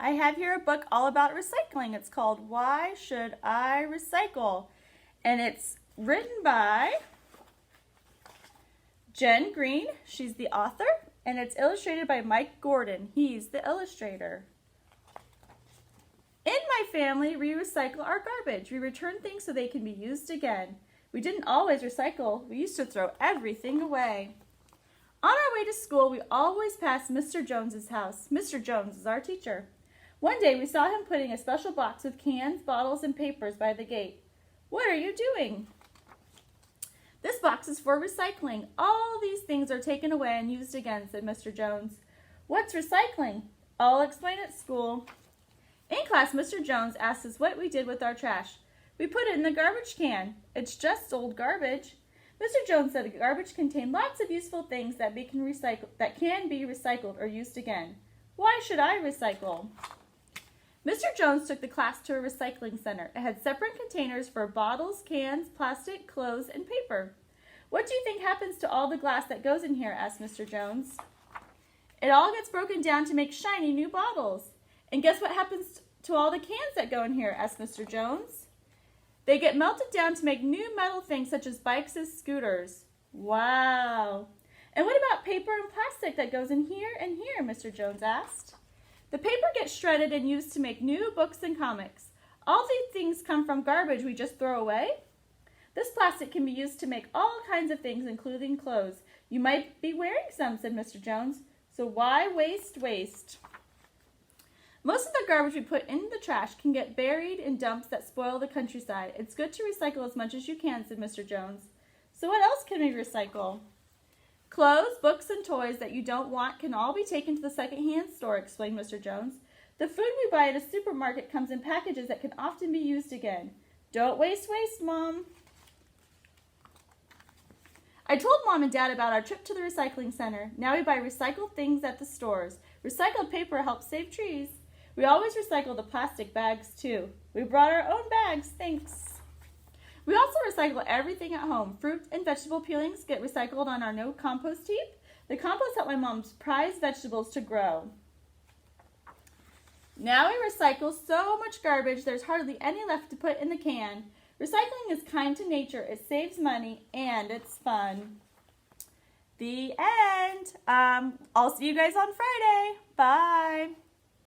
I have here a book all about recycling. It's called Why Should I Recycle? And it's written by Jen Green. She's the author. And it's illustrated by Mike Gordon. He's the illustrator. In my family, we recycle our garbage. We return things so they can be used again. We didn't always recycle. We used to throw everything away. On our way to school, we always passed Mr. Jones's house. Mr. Jones is our teacher. One day, we saw him putting a special box with cans, bottles, and papers by the gate. What are you doing? This box is for recycling. All these things are taken away and used again, said Mr. Jones. What's recycling? I'll explain at school. In class, Mr. Jones asked us what we did with our trash. We put it in the garbage can. It's just old garbage. Mr. Jones said the garbage contained lots of useful things that can be recycled or used again. Why should I recycle? Mr. Jones took the class to a recycling center. It had separate containers for bottles, cans, plastic, clothes, and paper. What do you think happens to all the glass that goes in here? Asked Mr. Jones. It all gets broken down to make shiny new bottles. And guess what happens to all the cans that go in here? Asked Mr. Jones. They get melted down to make new metal things such as bikes and scooters. Wow. And what about paper and plastic that goes in here and here? Mr. Jones asked. The paper gets shredded and used to make new books and comics. All these things come from garbage we just throw away. This plastic can be used to make all kinds of things, including clothes. You might be wearing some, said Mr. Jones. So why waste? Most of the garbage we put in the trash can get buried in dumps that spoil the countryside. It's good to recycle as much as you can, said Mr. Jones. So what else can we recycle? Clothes, books, and toys that you don't want can all be taken to the secondhand store, explained Mr. Jones. The food we buy at a supermarket comes in packages that can often be used again. Don't waste, Mom. I told Mom and Dad about our trip to the recycling center. Now we buy recycled things at the stores. Recycled paper helps save trees. We always recycle the plastic bags, too. We brought our own bags, thanks. We also recycle everything at home. Fruit and vegetable peelings get recycled on our no compost heap. The compost helped my mom's prized vegetables to grow. Now we recycle so much garbage, there's hardly any left to put in the can. Recycling is kind to nature, it saves money, and it's fun. The end. I'll see you guys on Friday. Bye.